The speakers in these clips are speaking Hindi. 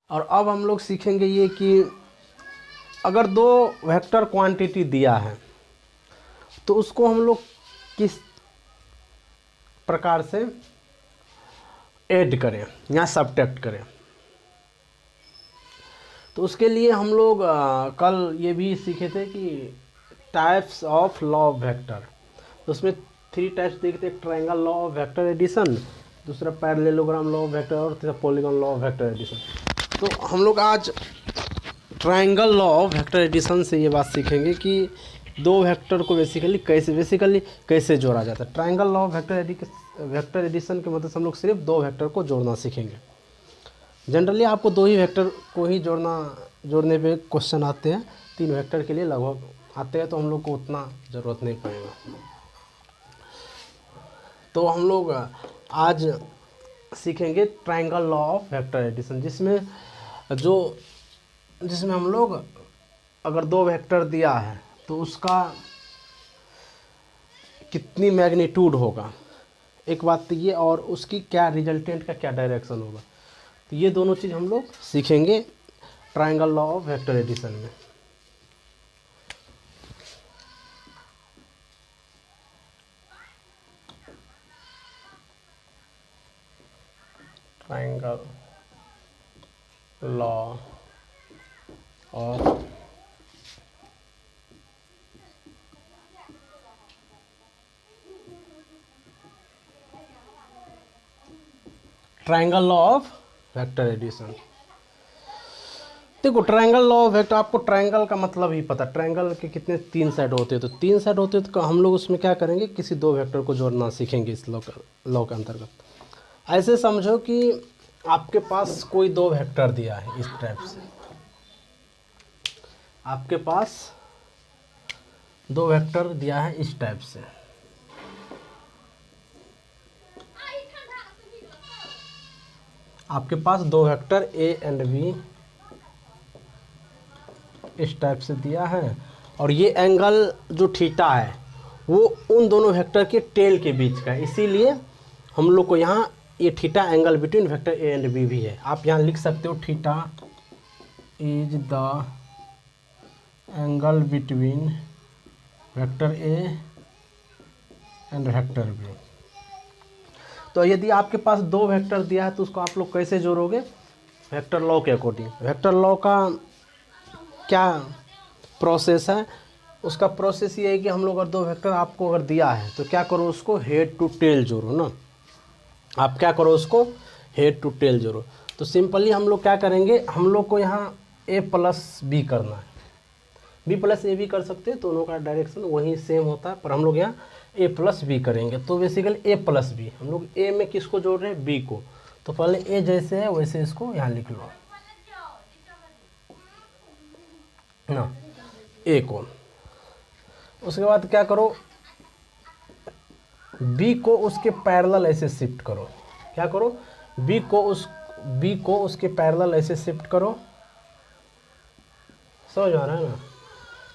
और अब हम लोग सीखेंगे ये कि अगर दो वेक्टर क्वांटिटी दिया है तो उसको हम लोग किस प्रकार से ऐड करें या सब्ट्रैक्ट करें। तो उसके लिए हम लोग कल ये भी सीखे थे कि types of law of vector. तो उसमें 3 टाइप्स देखे थे, triangle law of vector addition, दूसरा पैरेललोग्राम लॉ ऑफ वेक्टर और तीसरा polygon law of vector addition. तो हम लोग आज triangle law of vector addition से ये बात सीखेंगे कि दो वेक्टर को बेसिकली कैसे जोड़ा जाता है। Triangle law of vector addition के मतलब से हम लोग सिर्फ दो वेक्टर को जोड़ना सीखेंगे। जनरली आपको दो ही वेक्टर को ही जोड़ने पे क्वेश्चन आते हैं, 3 वेक्टर के लिए लगभग आते हैं, तो हम लोग को उतना ज़रूरत नहीं पड़ेगा। तो हम लोग आज सीखेंगे triangle law of vector addition, जिसमें हम लोग अगर दो वेक्टर दिया है तो उसका कितनी मैग्नीट्यूड होगा, एक बात तो ये, और उसकी क्या रिजल्टेंट का क्या डायरेक्शन होगा। तो ये दोनों चीज़ हम लोग सीखेंगे triangle law of vector addition में। Triangle law of triangle law of vector addition. देखो, ट्रायंगल लॉ ऑफ वेक्टर, आपको ट्रायंगल का मतलब ही पता, ट्रायंगल के कितने 3 साइड होते हैं। तो 3 साइड होते हैं तो हम लोग उसमें क्या करेंगे, किसी दो वेक्टर को जोड़ना सीखेंगे इस लॉ के अंतर्गत। ऐसे समझो कि आपके पास कोई दो वेक्टर दिया है इस टाइप से, आपके पास दो वेक्टर दिया है इस टाइप से। आपके पास दो वेक्टर ए एंड बी इस टाइप से दिया है, और ये एंगल जो थीटा है वो उन दोनों वेक्टर के टेल के बीच का है, इसीलिए हम लोग को यहाँ ये theta angle between vector A and B भी है। आप यहाँ लिख सकते हो theta is the angle between vector A and vector B. तो यदि आपके पास दो वेक्टर दिया है तो उसको आप लोग कैसे जोड़ोगे, वेक्टर लॉ के अकॉर्डिंग। वेक्टर लॉ का क्या प्रोसेस है, उसका प्रोसेस ये है कि हम लोग अगर दो वेक्टर आपको अगर दिया है तो क्या करो, उसको हेड टू टेल जोड़ो ना। आप क्या करो, उसको हेड टू टेल जोड़ो। तो सिंपली हम लोग क्या करेंगे, हम लोग को यहाँ a प्लस बी करना है, b प्लस ए भी कर सकते हैं, दोनों का डायरेक्शन वही सेम होता है, पर हम लोग यहाँ a प्लस बी करेंगे। तो बेसिकली a प्लस बी, हम लोग a में किसको जोड़ रहे हैं, b को। तो पहले a जैसे है वैसे इसको यहाँ लिख लो ना, a को। उसके बाद क्या करो, b को उसके पैरेलल ऐसे शिफ्ट करो। क्या करो, b को उसके पैरेलल ऐसे शिफ्ट करो। समझ आ रहा है ना।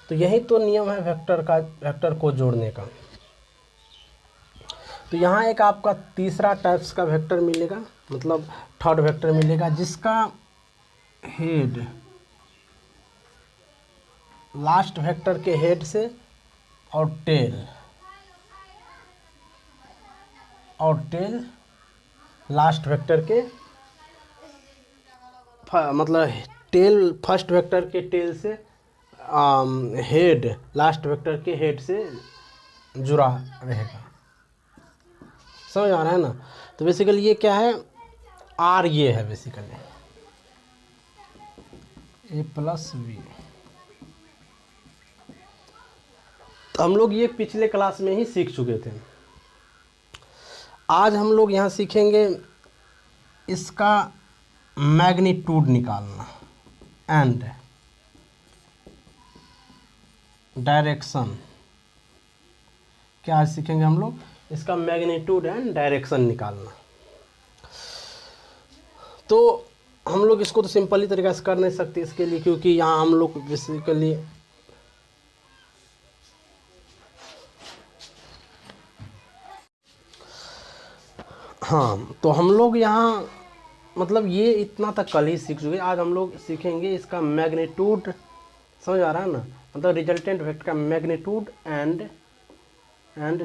तो यही तो नियम है वेक्टर को जोड़ने का। तो यहाँ एक आपका तीसरा टाइप्स का वेक्टर मिलेगा, मतलब थर्ड वेक्टर मिलेगा, जिसका हेड लास्ट वेक्टर के हेड से और टेल लास्ट वेक्टर के मतलब टेल फर्स्ट वेक्टर के टेल से हेड लास्ट वेक्टर के हेड से जुड़ा रहेगा। समझ आ रहा है ना। तो बेसिकली ये क्या है, आर ये है बेसिकली ए प्लस बी। तो हम लोग ये पिछले क्लास में ही सीख चुके थे। आज हम लोग यहाँ सीखेंगे इसका मैग्नीट्यूड निकालना एंड डायरेक्शन। क्या आज सीखेंगे हम लोग, इसका मैग्नीट्यूड एंड डायरेक्शन निकालना। तो हम लोग इसको तो सिंपली तरीके से कर नहीं सकते इसके लिए, क्योंकि यहाँ हम लोग बेसिकली हाँ, तो हम लोग यहाँ मतलब ये इतना तक कल ही सीख चुके, आज हम लोग सीखेंगे इसका मैग्नीट्यूड। समझ आ रहा है ना, मतलब रिजल्टेंट वेक्टर का मैग्नीट्यूड एंड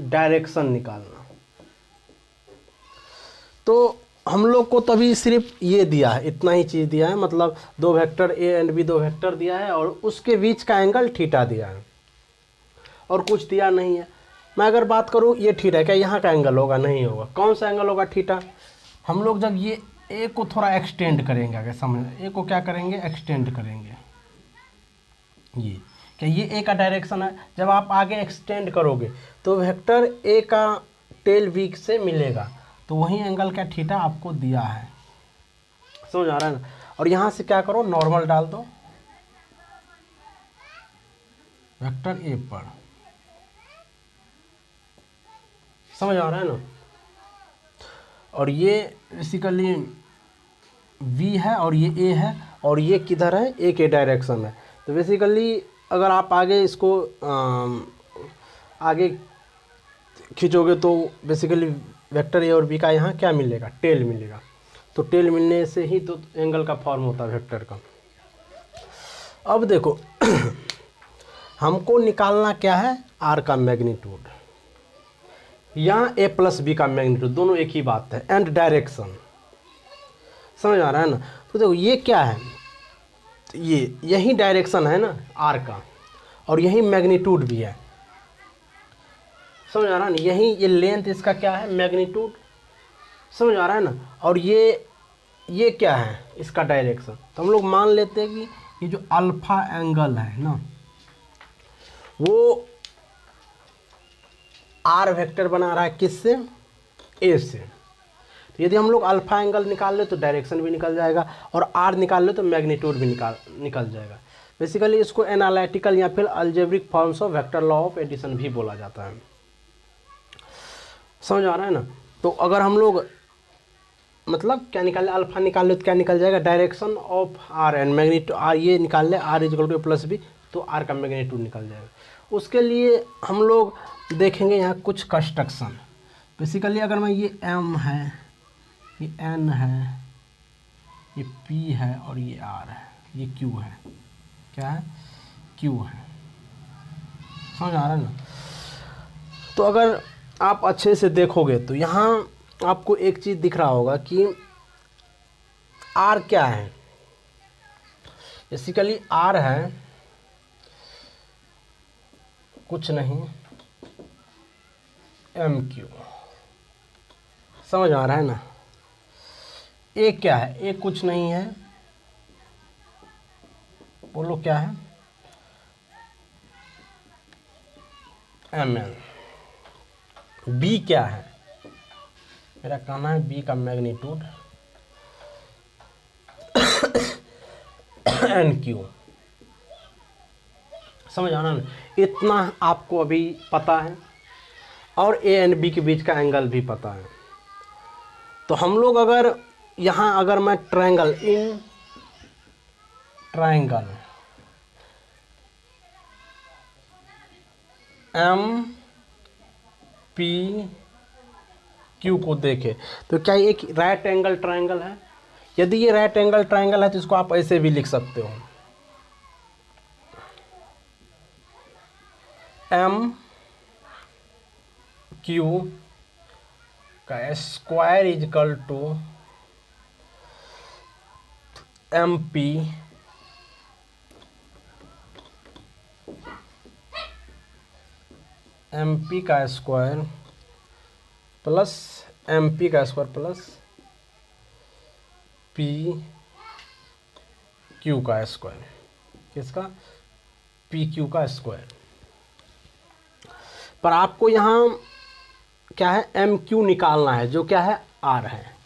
डायरेक्शन निकालना। तो हम लोग को तभी सिर्फ ये दिया है, इतना ही चीज़ दिया है, मतलब दो वेक्टर ए एंड बी, दो वेक्टर दिया है और उसके बीच का एंगल थीटा दिया है और कुछ दिया नहीं है। मैं अगर बात करूँ ये थीटा, क्या यहाँ का एंगल होगा? नहीं होगा। कौन सा एंगल होगा? थीटा। हम लोग जब ये ए को थोड़ा एक्सटेंड करेंगे, अगर समझ, ए को क्या करेंगे? एक्सटेंड करेंगे। ये क्या, ये ए का डायरेक्शन है। जब आप आगे एक्सटेंड करोगे तो वेक्टर ए का टेल बी से मिलेगा, तो वही एंगल का थीटा आपको दिया है। समझ आ रहा है ना। और यहाँ से क्या करो, नॉर्मल डाल दो वेक्टर ए पर। समझ आ रहा है ना। और ये बेसिकली v है और ये a है और ये किधर है? a के डायरेक्शन है। तो बेसिकली अगर आप आगे इसको आगे खींचोगे तो बेसिकली वेक्टर a और b का यहाँ क्या मिलेगा? टेल मिलेगा। तो टेल मिलने से ही तो एंगल का फॉर्म होता है वेक्टर का। अब देखो हमको निकालना क्या है? r का मैग्नीट्यूड। यहाँ a प्लस बी का मैग्नीट्यूड, दोनों एक ही बात है, एंड डायरेक्शन। समझ आ रहा है ना। तो देखो ये क्या है, तो ये यही डायरेक्शन है ना r का, और यही मैग्नीट्यूड भी है। समझ आ रहा है ना। यही ये लेंथ इसका क्या है? मैग्नीट्यूड। समझ आ रहा है ना। और ये क्या है? इसका डायरेक्शन। तो हम लोग मान लेते हैं कि ये जो अल्फा एंगल है ना, वो आर वेक्टर बना रहा है किससे? ए से। तो यदि हम लोग अल्फा एंगल निकाल ले तो डायरेक्शन भी निकल जाएगा, और आर निकाल ले तो मैग्नीट्यूड भी निकल जाएगा। बेसिकली इसको एनालिटिकल या फिर algebraic forms of vector law of addition भी बोला जाता है। समझ आ रहा है ना। तो अगर हम लोग मतलब क्या निकाल ले, अल्फा निकाल ले तो क्या निकल जाएगा? Direction of R and magnitude R, ये निकाल ले R equal to plus B, तो आर का मैग्नीट्यूड निकल जाएगा। उसके लिए हम लोग देखेंगे यहाँ कुछ कंस्ट्रक्शन। बेसिकली अगर मैं ये m है, ये n है, ये p है और ये r है, ये q है, क्या है? q है। समझ आ रहा है ना। तो अगर आप अच्छे से देखोगे तो यहाँ आपको एक चीज़ दिख रहा होगा कि r क्या है। बेसिकली r है कुछ नहीं MQ। समझ आ रहा है ना। ए क्या है? ए कुछ नहीं है, बोलो क्या है? MN। बी क्या है? मेरा कहना है बी का मैग्नीट्यूड NQ। समझ आ रहा है ना। इतना आपको अभी पता है, और ए एंड बी के बीच का एंगल भी पता है। तो हम लोग अगर यहाँ अगर मैं triangle in triangle M P Q को देखें तो क्या एक राइट एंगल ट्रायंगल है? यदि ये राइट एंगल ट्रायंगल है तो इसको आप ऐसे भी लिख सकते हो, एम क्यू का square equal to M P का स्क्वायर प्लस एम पी का स्क्वायर प्लस पी क्यू का स्क्वायर। किसका? पी क्यू का स्क्वायर। पर आपको यहाँ क्या है? एम क्यू निकालना है, जो क्या है? आर है।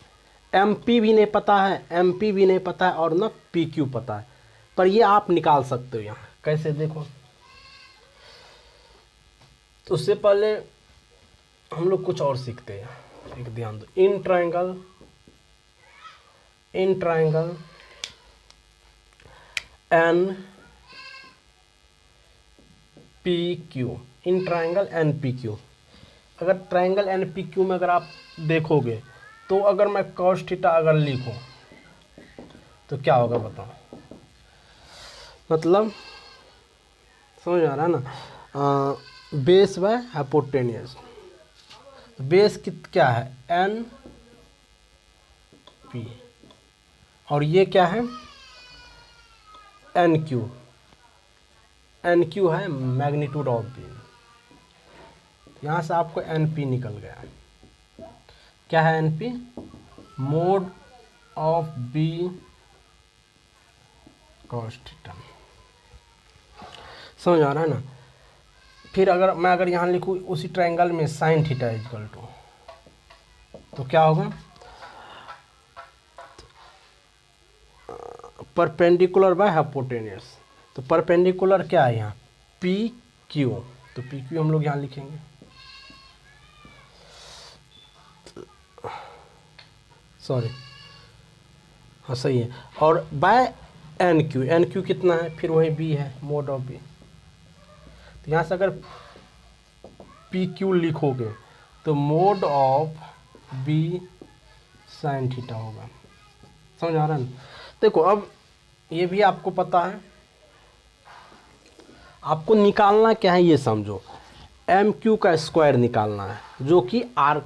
एम पी भी नहीं पता है, एम पी भी नहीं पता है, और ना पी क्यू पता है। पर ये आप निकाल सकते हो। यहाँ कैसे देखो, तो उससे पहले हम लोग कुछ और सीखते हैं। एक ध्यान दो, in triangle N P Q, in triangle N P Q. अगर ट्रायंगल एन पी क्यू में अगर आप देखोगे तो अगर मैं कॉस थीटा अगर लिखूं तो क्या होगा बताओ, मतलब समझ आ रहा है ना। बेस बाय हाइपोटेन्यूज, बेस क्या है एन पी, और ये क्या है एन क्यू, एन क्यू है मैग्नीट्यूड ऑफ बीम। यहाँ से आपको एन पी निकल गया, क्या है N P, mod of B cos theta. समझ आ रहा है ना। फिर अगर यहाँ लिखूँ उसी ट्रायंगल में साइन थीटा इक्वल टू, तो क्या होगा, परपेंडिकुलर बाय हाइपोटेन्यूज। तो परपेंडिकुलर क्या है यहाँ पी क्यू, तो पी क्यू हम लोग यहाँ लिखेंगे, सॉरी हाँ सही है, और by N Q, N Q कितना है, फिर वही बी है मोड ऑफ बी। तो यहाँ से अगर पी क्यू लिखोगे तो mod of B sine theta होगा। समझ आ रहा है ना। देखो अब ये भी आपको पता है, आपको निकालना क्या है ये समझो, एम क्यू का स्क्वायर निकालना है जो कि आर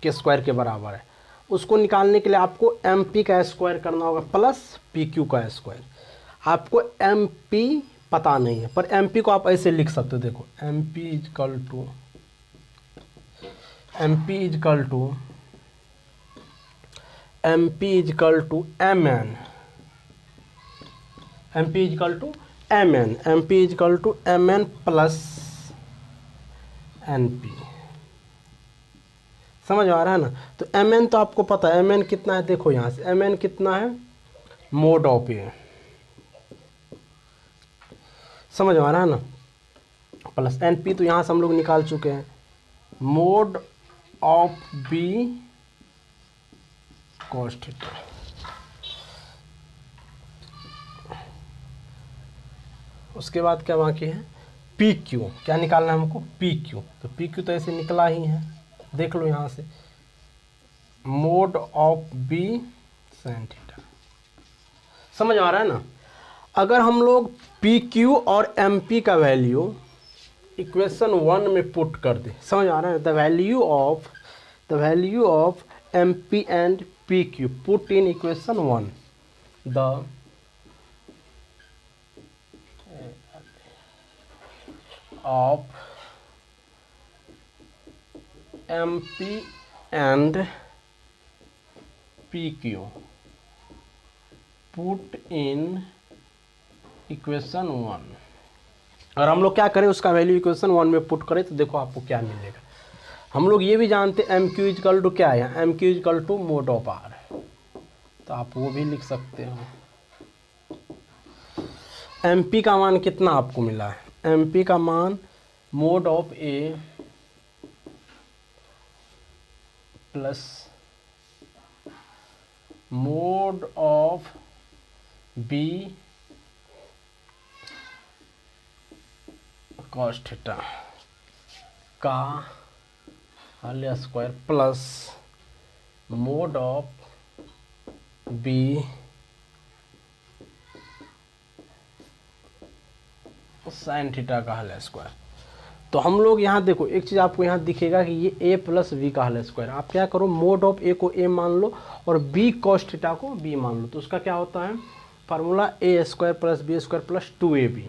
के स्क्वायर के बराबर है। उसको निकालने के लिए आपको एम पी का स्क्वायर करना होगा प्लस पी क्यू का स्क्वायर। आपको एम पी पता नहीं है, पर एम पी को आप ऐसे लिख सकते हो, देखो M P equal to M P equal to M P equal to M N, M P equal to M N, M P equal to M N plus N P. समझ आ रहा है ना। तो एम एन तो आपको पता है, एम एन कितना है, देखो यहाँ से एम एन कितना है मोड ऑफ ए, समझ आ रहा है ना, प्लस एन पी तो यहाँ से हम लोग निकाल चुके हैं, mod of B cos theta. उसके बाद क्या बाकी है पी क्यू, क्या निकालना है हमको पी क्यू। तो पी क्यू तो ऐसे निकला ही है, देख लो यहाँ से mod of B sine theta. समझ आ रहा है ना। अगर हम लोग पी क्यू और एम पी का वैल्यू इक्वेशन 1 में पुट कर दे, समझ आ रहा है, the value of M P and P Q put in equation 1, द of MP and PQ put in equation 1। अगर हम लोग क्या करें उसका वैल्यू इक्वेशन 1 में पुट करें तो देखो आपको क्या मिलेगा। हम लोग ये भी जानते हैं एम क्यू इजकल टू क्या है, M Q equal to mod of R, तो आप वो भी लिख सकते हो। एम पी का मान कितना आपको मिला है, एम पी का मान mod of A plus mod of B cos theta का whole square plus mod of B sine theta का होल स्क्वायर। तो हम लोग यहाँ देखो एक चीज़ आपको यहाँ दिखेगा कि ये ए प्लस बी का होल स्क्वायर। आप क्या करो मोड ऑफ ए को ए मान लो और बी कॉस थीटा को बी मान लो, तो उसका क्या होता है formula A square plus B square plus 2ab।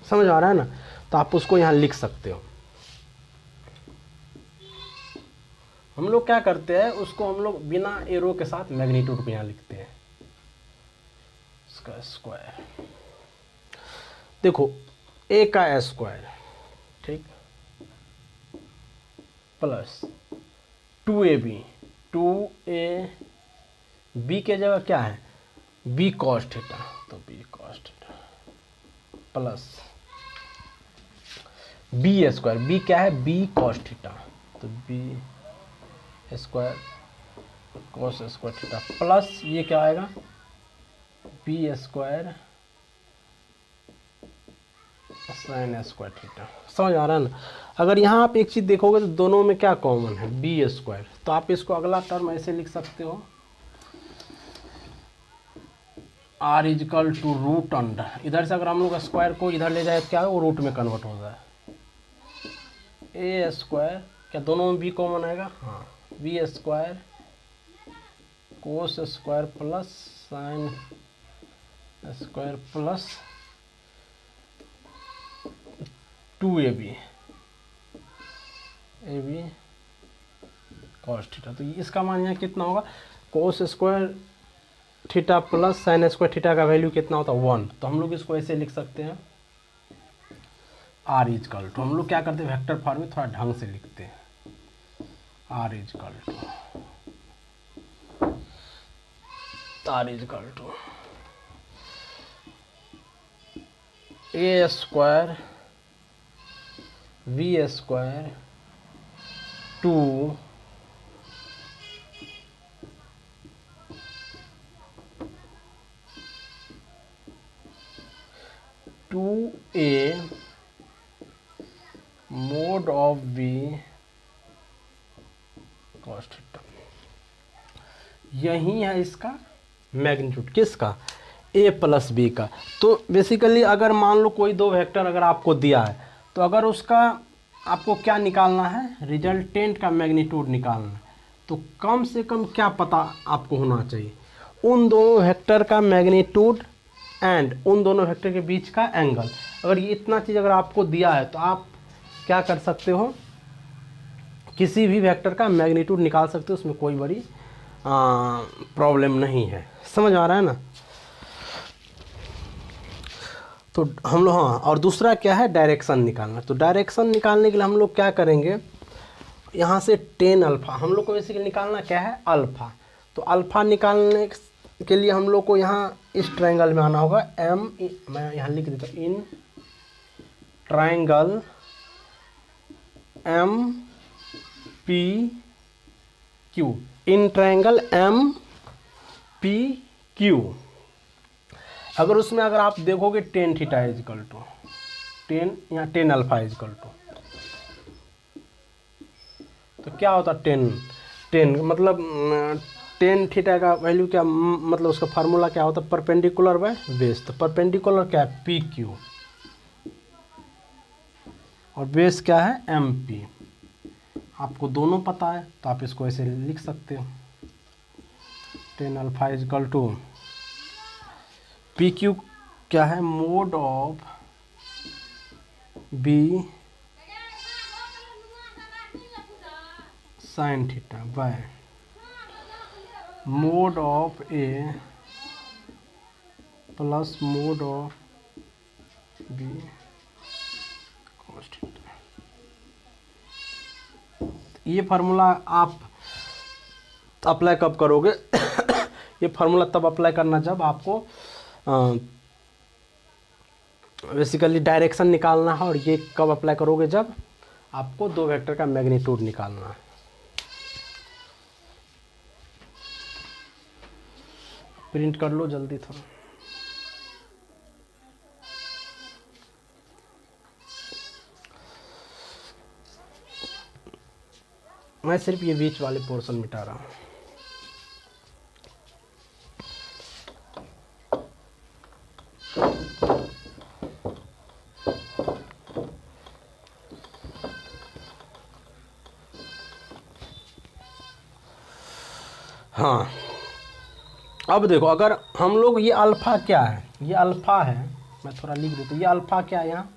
समझ आ रहा है ना। तो आप उसको यहाँ लिख सकते हो। हम लोग क्या करते हैं उसको हम लोग बिना एरो के साथ मैग्नीट्यूड को यहाँ लिखते हैं, इसका स्क्वायर। देखो ए का स्क्वायर ठीक प्लस 2ab, 2ab के जगह क्या है बी कॉस थीटा, तो B cos theta plus B square, B क्या है बी कॉस थीटा, तो B square cos square theta plus ये क्या आएगा B square sine square theta. समझ आ रहा है ना। अगर यहाँ आप एक चीज़ देखोगे तो दोनों में क्या कॉमन है बी स्क्वायर, तो आप इसको अगला टर्म ऐसे लिख सकते हो R equal to root under, इधर से अगर हम लोग स्क्वायर को इधर ले जाए क्या है, वो रूट में कन्वर्ट हो जाए, ए स्क्वायर, क्या दोनों में बी कॉमन आएगा, हाँ, B square cos square plus sine square plus 2ab cos theta. तो इसका मान यहाँ कितना होगा, cos square theta plus sine square theta का वैल्यू कितना होता है 1। तो हम लोग इसको ऐसे लिख सकते हैं आर इजकल टू, हम लोग क्या करते हैं वेक्टर फॉर्म में थोड़ा ढंग से लिखते हैं, R equal to A square V square two A mod of B cos theta, यही है इसका मैग्नीट्यूड, किसका, ए प्लस बी का। तो बेसिकली अगर मान लो कोई दो वेक्टर अगर आपको दिया है, तो अगर उसका आपको क्या निकालना है, रिजल्टेंट का मैग्नीट्यूड निकालना है, तो कम से कम क्या पता आपको होना चाहिए, उन दोनों वेक्टर का मैग्नीट्यूड एंड उन दोनों वेक्टर के बीच का एंगल। अगर ये इतना चीज़ अगर आपको दिया है तो आप क्या कर सकते हो, किसी भी वेक्टर का मैग्नीट्यूड निकाल सकते हो, उसमें कोई बड़ी प्रॉब्लम नहीं है। समझ आ रहा है ना। तो हम लोग, हाँ, और दूसरा क्या है, डायरेक्शन निकालना। तो डायरेक्शन निकालने के लिए हम लोग क्या करेंगे, यहाँ से टेन अल्फ़ा हम लोग को बेसिकली निकालना क्या है, अल्फ़ा। तो अल्फ़ा निकालने के लिए हम लोग को यहाँ इस ट्रायंगल में आना होगा, एम, मैं यहाँ लिख देता हूँ, in triangle M P Q, in triangle M P Q. अगर उसमें अगर आप देखोगे tan theta equal to tan, यहाँ टेन अल्फा इजकल टू, तो क्या होता है टेन मतलब टेन थीटा का वैल्यू क्या, मतलब उसका फार्मूला क्या होता है, परपेंडिकुलर बाय बेस। तो परपेंडिकुलर क्या है, पी क्यू, और बेस क्या है, एम पी। आपको दोनों पता है तो आप इसको ऐसे लिख सकते हो, tan alpha equal to P Q क्या है, mod of B sine theta by mod of A plus mod of B cos theta. ये फार्मूला आप अप्लाई कब करोगे ये फार्मूला तब अप्लाई करना जब आपको बेसिकली डायरेक्शन निकालना है, और ये कब अप्लाई करोगे, जब आपको दो वेक्टर का मैग्नीट्यूड निकालना है। प्रिंट कर लो जल्दी थोड़ा। मैं सिर्फ ये बीच वाले पोर्शन मिटा रहा हूँ। हाँ, अब देखो, अगर हम लोग ये अल्फ़ा क्या है, ये अल्फ़ा है, मैं थोड़ा लिख देता हूँ, ये अल्फ़ा क्या है, यहाँ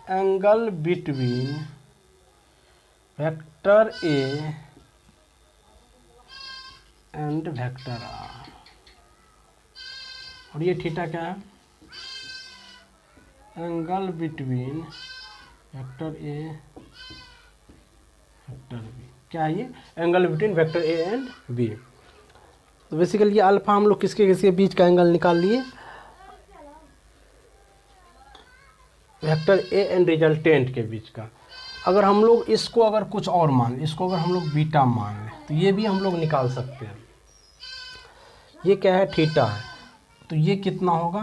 angle between vector A and vector R, और ये थीटा क्या है, angle between vector A vector B. क्या है ये, angle between vector A and B. तो बेसिकली ये अल्फा हम लोग किसके किसके बीच का एंगल निकाल लिए, वेक्टर ए एंड रिजल्टेंट के बीच का। अगर हम लोग इसको अगर कुछ और मान, इसको अगर हम लोग बीटा मान लें, तो ये भी हम लोग निकाल सकते हैं। ये क्या है, थीटा है, तो ये कितना होगा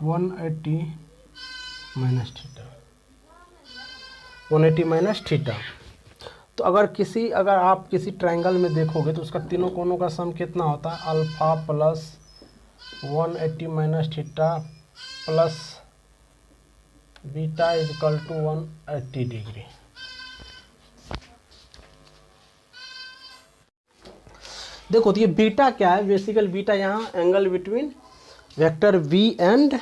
180 माइनस थीटा, 180 माइनस थीटा। तो अगर आप किसी ट्रायंगल में देखोगे तो उसका तीनों कोनों का सम कितना होता है, alpha plus 180 minus theta plus beta is equal to 180 degree. देखो तो ये बीटा क्या है, बेसिकल बीटा यहाँ angle between vector v and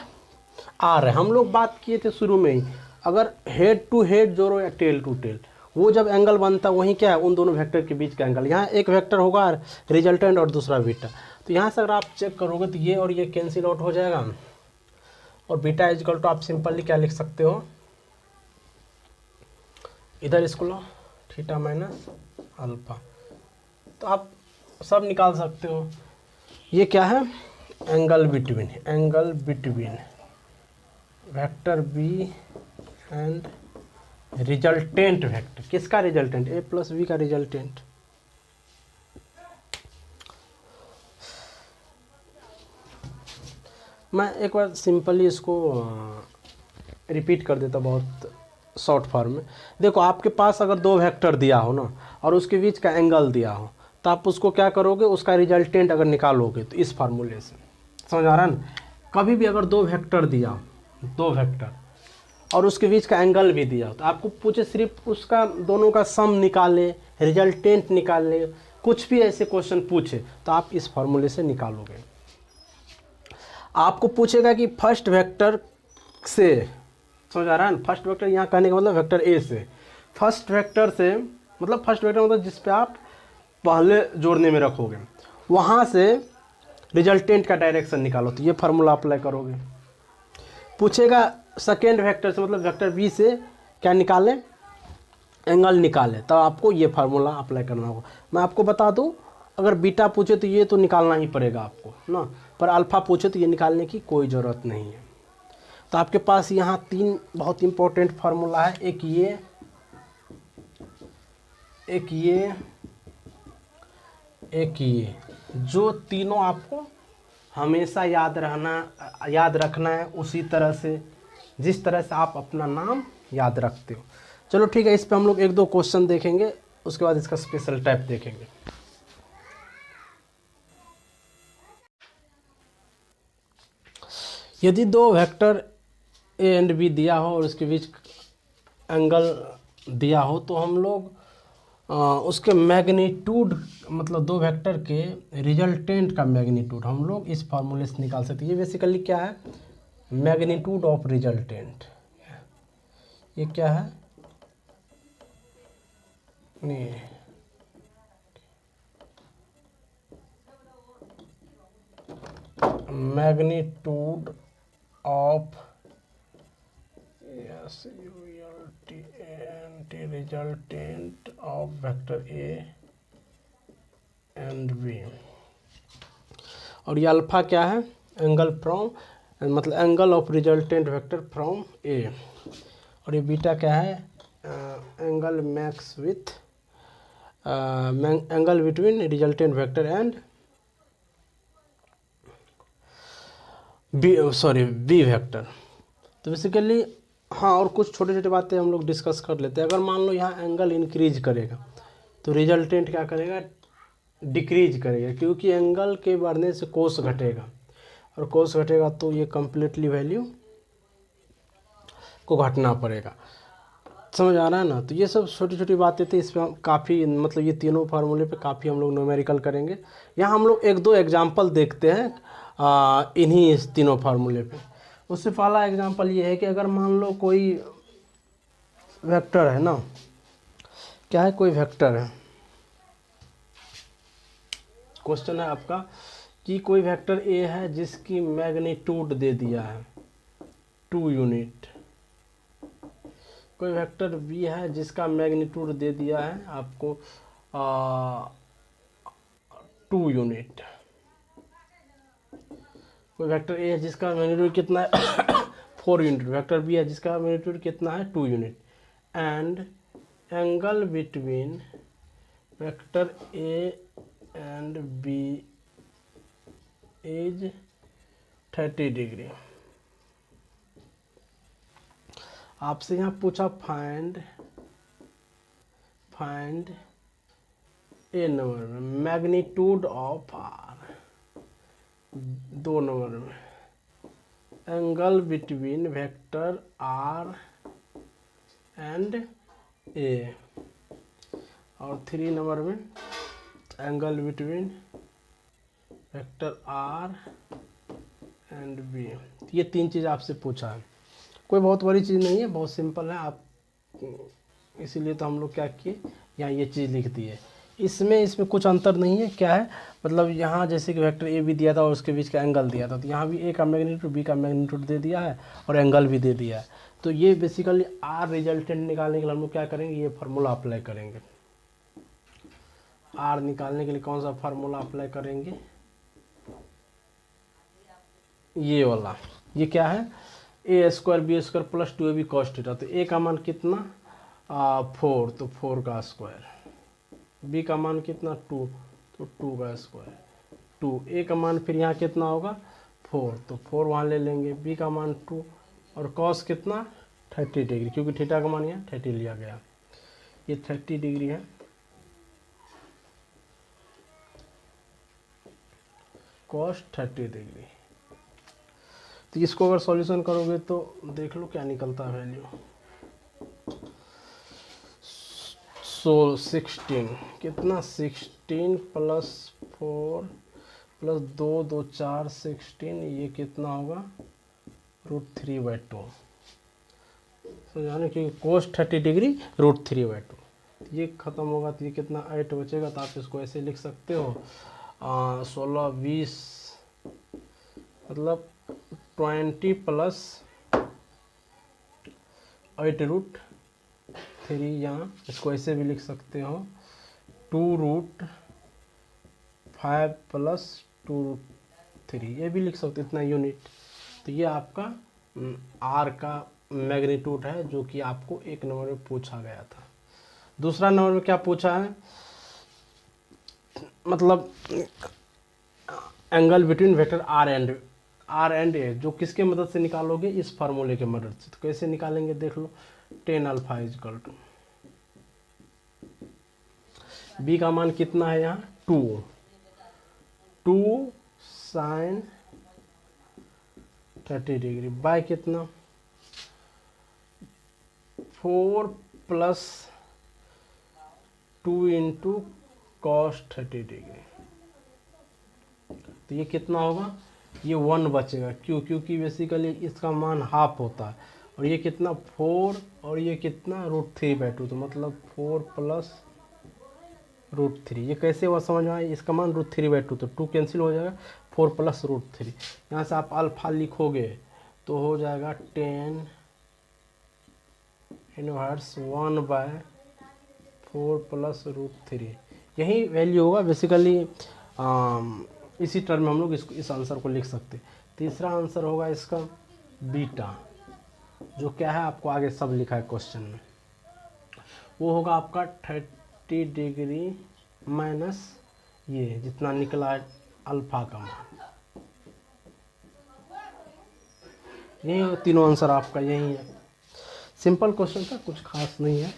r है। हम लोग बात किए थे शुरू में ही, अगर हेड टू हेड जोड़ो या टेल टू टेल, वो जब एंगल बनता है वही क्या है, उन दोनों वेक्टर के बीच का एंगल। यहाँ एक वेक्टर होगा रिजल्टेंट और दूसरा बीटा, तो यहाँ से अगर आप चेक करोगे तो ये और ये कैंसिल आउट हो जाएगा, और बीटा इज इक्वल टू आप सिंपली क्या लिख सकते हो, इधर इसको लो थीटा माइनस अल्फा, तो आप सब निकाल सकते हो। ये क्या है, angle between vector B and resultant vector. किसका रिजल्टेंट, ए प्लस बी का रिजल्टेंट। मैं एक बार सिंपली इसको रिपीट कर देता बहुत शॉर्ट फॉर्म में। देखो आपके पास अगर दो वेक्टर दिया हो ना, और उसके बीच का एंगल दिया हो, तो आप उसको क्या करोगे, उसका रिजल्टेंट अगर निकालोगे तो इस फार्मूले से, समझ आ रहा है ना। कभी भी अगर दो वेक्टर दिया हो, दो वेक्टर और उसके बीच का एंगल भी दिया हो, तो आपको पूछे सिर्फ उसका दोनों का सम निकाले, रिजल्टेंट निकाले, कुछ भी ऐसे क्वेश्चन पूछे तो आप इस फार्मूले से निकालोगे। आपको पूछेगा कि फर्स्ट वेक्टर से, समझ आ रहा है ना, फर्स्ट वेक्टर यहाँ कहने का मतलब वेक्टर ए से, फर्स्ट वेक्टर से मतलब फर्स्ट वेक्टर मतलब जिस पे आप पहले जोड़ने में रखोगे, वहाँ से रिजल्टेंट का डायरेक्शन निकालो, तो ये फार्मूला अप्लाई करोगे। पूछेगा सेकेंड वेक्टर से मतलब वेक्टर बी से क्या निकालें, एंगल निकालें, तो आपको ये फार्मूला अप्लाई करना होगा। मैं आपको बता दूं, अगर बीटा पूछे तो ये तो निकालना ही पड़ेगा आपको ना, पर अल्फ़ा पूछे तो ये निकालने की कोई ज़रूरत नहीं है। तो आपके पास यहाँ तीन बहुत इंपॉर्टेंट फार्मूला है, एक ये, एक ये, एक ये, जो तीनों आपको हमेशा याद रखना है उसी तरह से जिस तरह से आप अपना नाम याद रखते हो। चलो ठीक है, इस पे हम लोग एक दो क्वेश्चन देखेंगे, उसके बाद इसका स्पेशल टाइप देखेंगे। यदि दो वेक्टर ए एंड बी दिया हो और उसके बीच एंगल दिया हो, तो हम लोग उसके मैग्नीट्यूड मतलब दो वेक्टर के रिजल्टेंट का मैग्नीट्यूड हम लोग इस फार्मूले से निकाल सकते हैं। ये बेसिकली क्या है, मैग्नीट्यूड ऑफ रिजल्टेंट। ये क्या है, नहीं magnitude of resultant of vector A and B. और ये अल्फा क्या है, एंगल फ्रॉम मतलब angle of resultant vector from A. और ये बीटा क्या है, angle makes with angle between resultant vector and B vector. तो बेसिकली हाँ, और कुछ छोटे छोटे बातें हम लोग डिस्कस कर लेते हैं। अगर मान लो यहाँ एंगल इंक्रीज करेगा तो रिजल्टेंट क्या करेगा, डिक्रीज करेगा, क्योंकि एंगल के बढ़ने से कोस घटेगा, और कोस घटेगा तो ये कम्प्लीटली वैल्यू को घटना पड़ेगा। समझ आ रहा है ना। तो ये सब छोटी छोटी बातें थी, इसमें हम काफ़ी मतलब ये तीनों फार्मूले पे काफ़ी हम लोग न्यूमेरिकल करेंगे। यहाँ हम लोग एक दो एग्जांपल देखते हैं इन्हीं इस तीनों फार्मूले पे। उससे पहला एग्जांपल ये है कि अगर मान लो कोई वेक्टर है ना, क्या है, कोई वेक्टर है, क्वेश्चन है आपका कि कोई वेक्टर ए है जिसकी मैग्नीट्यूड दे दिया है 2 यूनिट, कोई वेक्टर बी है जिसका मैग्नीट्यूड दे दिया है आपको 2 यूनिट, कोई वेक्टर ए है जिसका मैग्नीट्यूड कितना है 4 यूनिट, वेक्टर बी है जिसका मैग्नीट्यूड कितना है 2 unit, and angle between vector A and B is 30 degree. आपसे यहाँ पूछा फाइंड ए नंबर में मैग्नीट्यूड ऑफ आर, 2 नंबर में angle between vector R and A, और 3 नंबर में angle between vector R and B. ये 3 चीज़ आपसे पूछा है, कोई बहुत बड़ी चीज़ नहीं है, बहुत सिंपल है। आप इसीलिए तो हम लोग क्या किए, यहाँ ये चीज़ लिख दी है। इसमें कुछ अंतर नहीं है। क्या है मतलब, यहाँ जैसे कि वेक्टर ए भी दिया था और उसके बीच का एंगल दिया था, तो यहाँ भी ए का मैग्नीट्यूड बी का मैग्नीट्यूड दे दिया है और एंगल भी दे दिया है। तो ये बेसिकली आर रिजल्टेंट निकालने के लिए हम लोग क्या करेंगे, ये फार्मूला अप्लाई करेंगे। आर निकालने के लिए कौन सा फार्मूला अप्लाई करेंगे, ये वाला। ये क्या है, A square B square plus 2ab cos theta. तो ए का मान कितना 4, तो 4 का स्क्वायर। बी का मान कितना 2, तो 2 का स्क्वायर 2। ए का मान फिर यहाँ कितना होगा 4, तो 4 वहाँ ले लेंगे। बी का मान 2 और cos कितना 30 डिग्री, क्योंकि थीटा का मान यहाँ 30 लिया गया। ये 30 डिग्री है, cos 30 डिग्री। तो इसको अगर सॉल्यूशन करोगे तो देख लो क्या निकलता है वैल्यू। सो 16 कितना 16 प्लस 4 प्लस 2 2 4 16, ये कितना होगा √3/2। तो यानी कि cos 30 डिग्री √3/2। ये ख़त्म होगा तो ये कितना 8 बचेगा। तो आप इसको ऐसे लिख सकते हो 16 20 मतलब 20 प्लस 8√3। यहाँ इसको ऐसे भी लिख सकते हो 2√5 प्लस 2√3, ये भी लिख सकते हो, इतना यूनिट। तो ये आपका आर का मैग्नीट्यूड है, जो कि आपको 1 नंबर में पूछा गया था। दूसरा नंबर में क्या पूछा है, मतलब angle between vector R and A, जो किसके मदद से निकालोगे, इस फार्मूले के मदद से। तो कैसे निकालेंगे देख लो, tan alpha equal to, B का मान कितना है यहाँ 2 sin 30 डिग्री बाय कितना 4 प्लस 2 इंटू cos 30 डिग्री। तो ये कितना होगा, ये 1 बचेगा। क्योंकि बेसिकली इसका मान हाफ होता है, और ये कितना 4 और ये कितना √3/2, तो मतलब 4 प्लस √3। ये कैसे हुआ समझ में आया, इसका मान √3/2, तो 2 कैंसिल हो जाएगा, 4 प्लस √3। यहाँ से आप अल्फा लिखोगे तो हो जाएगा 10 इनवर्स 1/4 प्लस √3। यही वैल्यू होगा बेसिकली। इसी टर्म में हम लोग इस आंसर को लिख सकते। तीसरा आंसर होगा इसका बीटा, जो क्या है आपको आगे सब लिखा है क्वेश्चन में। वो होगा आपका 30 डिग्री माइनस ये जितना निकला है अल्फा का मान। यही तीनों आंसर आपका यही है। सिंपल क्वेश्चन था, कुछ खास नहीं है।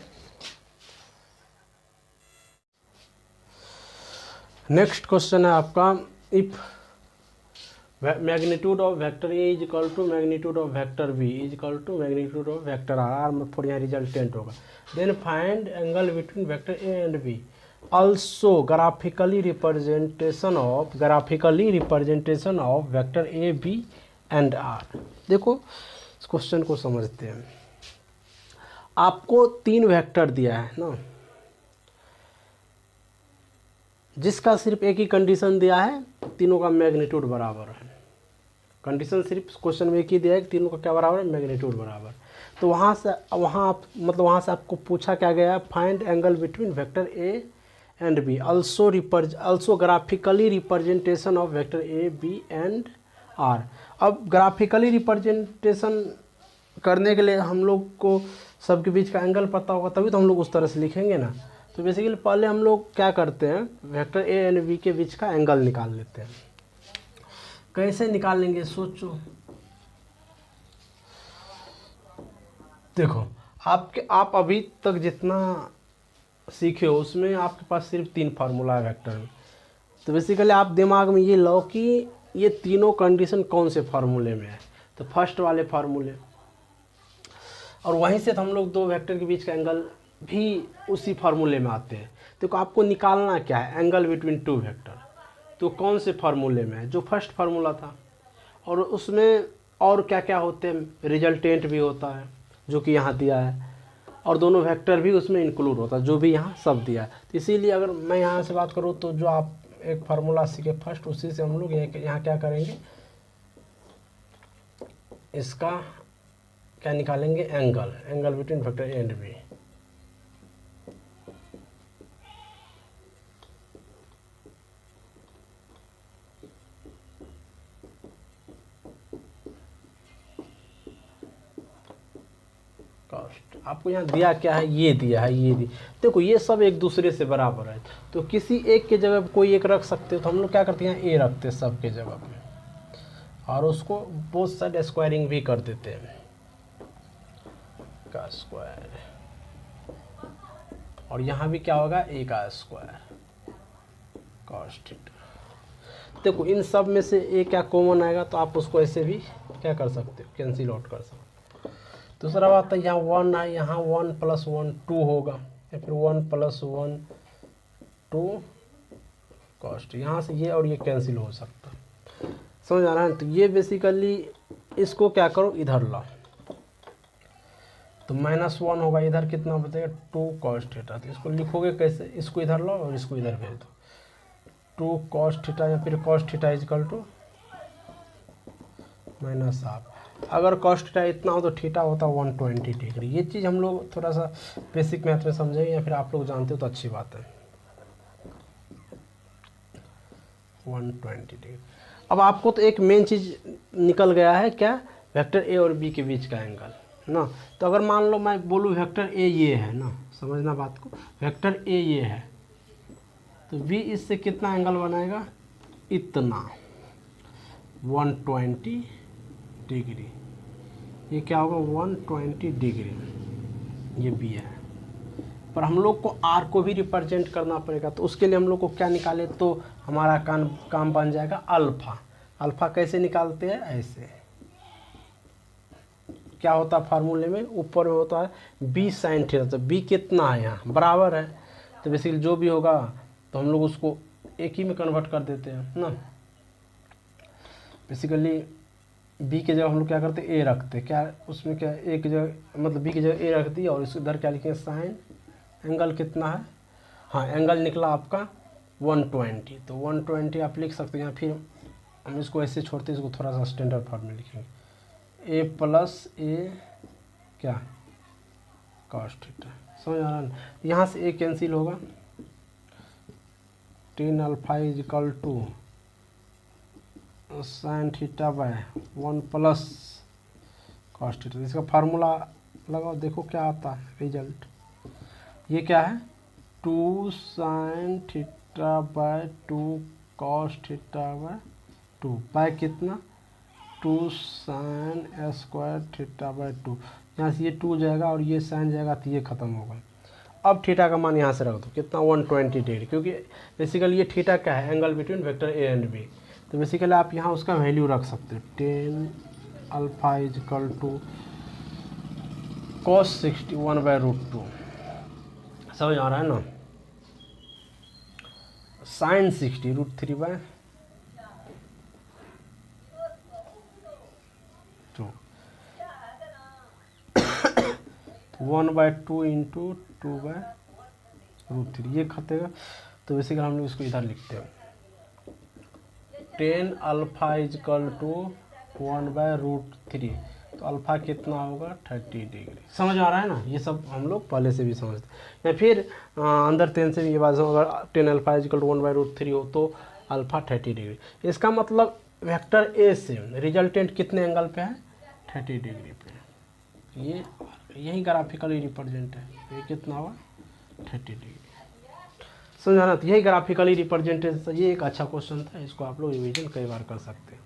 नेक्स्ट क्वेश्चन है आपका, if magnitude of vector A is equal to magnitude of vector B is equal to magnitude of vector R में फोर यहाँ रिजल्टेंट होगा, then find angle between vector A and B, also graphically representation of vector A B and R. देखो इस क्वेश्चन को समझते हैं। आपको 3 वेक्टर दिया है ना, जिसका सिर्फ एक ही कंडीशन दिया है, तीनों का मैग्नीट्यूड बराबर है। कंडीशन सिर्फ क्वेश्चन में एक ही दिया है कि तीनों का क्या बराबर है, मैग्नीट्यूड बराबर। तो वहाँ से आपको पूछा क्या गया है, find angle between vector A and B, also graphically representation of vector A B and R. अब ग्राफिकली रिप्रेजेंटेशन करने के लिए हम लोग को सबके बीच का एंगल पता होगा, तभी तो हम लोग उस तरह से लिखेंगे ना। तो बेसिकली पहले हम लोग क्या करते हैं, वेक्टर ए एंड बी के बीच का एंगल निकाल लेते हैं। कैसे निकालेंगे सोचो। देखो आप अभी तक जितना सीखे हो उसमें आपके पास सिर्फ 3 फार्मूला है वेक्टर में। तो बेसिकली आप दिमाग में ये लो कि ये तीनों कंडीशन कौन से फार्मूले में है, तो फर्स्ट वाले फार्मूले, और वहीं से तो हम लोग दो वेक्टर के बीच का एंगल भी उसी फार्मूले में आते हैं। तो आपको निकालना क्या है, एंगल बिटवीन टू वेक्टर, तो कौन से फार्मूले में है, जो फर्स्ट फार्मूला था। और उसमें और क्या क्या होते हैं, रिजल्टेंट भी होता है जो कि यहाँ दिया है, और दोनों वेक्टर भी उसमें इंक्लूड होता है जो भी यहाँ सब दिया है। तो इसीलिए अगर मैं यहाँ से बात करूँ तो जो आप एक फार्मूला सीखे फर्स्ट, उसी से हम लोग यहाँ क्या करेंगे, इसका क्या निकालेंगे, angle between vector A and B. Cost आपको यहाँ दिया क्या है, ये दिया है, ये देखो ये सब एक दूसरे से बराबर है, तो किसी एक के जगह कोई एक रख सकते हो, तो हम लोग क्या करते हैं, ए रखते हैं सब के जगह में, और उसको बोथ साइड स्क्वायरिंग भी कर देते हैं, का स्क्वायर, और यहाँ भी क्या होगा, ए का स्क्वायर कॉस थीटा। देखो इन सब में से ए क्या कॉमन आएगा, तो आप उसको ऐसे भी क्या कर सकते हो, कैंसिल आउट कर सकते हो। दूसरा बात है, यहाँ 1 है, यहाँ 1 + 1 2 होगा, या फिर 1 + 1 2 कॉस्ट, यहाँ से ये और ये कैंसिल हो सकता है, समझ आ रहा है। तो ये बेसिकली इसको क्या करो, इधर लाओ, तो -1 होगा, इधर कितना बचेगा 2 कॉस थीटा। तो इसको लिखोगे कैसे, इसको इधर लाओ और इसको इधर भेज दो, 2 कॉस थीटा, या फिर कॉस थीटा = -1/2। अगर कॉस थीटा इतना हो तो थीटा होता 120 डिग्री। ये चीज़ हम लोग थोड़ा सा बेसिक मैथ में समझेंगे, या फिर आप लोग जानते हो तो अच्छी बात है, 120 डिग्री। अब आपको तो एक मेन चीज़ निकल गया है, क्या, वेक्टर ए और बी के बीच का एंगल ना। तो अगर मान लो मैं बोलूँ वेक्टर ए ये है ना, समझना बात को, वेक्टर ए ये है, तो बी इससे कितना एंगल बनाएगा, इतना 120 डिग्री, ये क्या होगा 120 डिग्री, ये बी है। पर हम लोग को आर को भी रिप्रेजेंट करना पड़ेगा, तो उसके लिए हम लोग को क्या निकाले, तो हमारा काम बन जाएगा अल्फ़ा। अल्फ़ा कैसे निकालते हैं, ऐसे क्या होता है फार्मूले में, ऊपर में होता है बी साइन थीटा, तो बी कितना है यहाँ बराबर है, तो बेसिकली जो भी होगा तो हम लोग उसको एक ही में कन्वर्ट कर देते हैं ना। बेसिकली बी की जगह हम लोग क्या करते हैं, ए रखते, क्या उसमें क्या, एक जगह मतलब बी की जगह ए रख दी, और इस इधर क्या लिखेंगे, साइन, एंगल कितना है, हाँ एंगल निकला आपका 120, तो 120 आप लिख सकते हैं, या फिर हम इसको ऐसे छोड़ते हैं, इसको थोड़ा सा स्टैंडर्ड फॉर्म में लिखेंगे, ए प्लस ए क्या, कॉस थीटा, समझ आ रहा है। यहाँ से ए कैंसिल होगा, tan alpha = sign theta bye 1 plus cos theta. इसका फार्मूला लगाओ, देखो क्या आता है रिजल्ट, ये क्या है, 2 sine theta by 2 cos theta by 2 by कितना, 2 साइन स्क्वायर थीटा बाय 2। यहाँ से ये 2 जाएगा और ये साइन जाएगा, तो ये खत्म होगा। अब थीटा का मान यहाँ से रख दो, कितना 120 डिग्री, क्योंकि बेसिकली ये थीटा क्या है, angle between vector A and B. तो बेसिकली आप यहाँ उसका वैल्यू रख सकते हो, tan अल्फा = cos 61/√2, समझ आ रहा है ना, sin 60 √3/2, 1/2 × 2/√3, ये खतेगा। तो बेसिकली हम लोग इसको इधर लिखते हैं, tan अल्फा = 1/√3, तो अल्फ़ा कितना होगा 30 डिग्री, समझ आ रहा है ना। ये सब हम लोग पहले से भी समझते हैं, या फिर अंदर 10 से भी ये बात, अगर tan अल्फा = 1/√3 हो तो अल्फ़ा 30 डिग्री। इसका मतलब वेक्टर ए से रिजल्टेंट कितने एंगल पे है, 30 डिग्री पे। ये यही ग्राफिकली रिप्रेजेंट है, ये कितना हुआ 30 डिग्री, समझाना। तो यही ग्राफिकली रिप्रेजेंटेशन, ये एक अच्छा क्वेश्चन था, इसको आप लोग रिवीजन कई बार कर सकते हैं।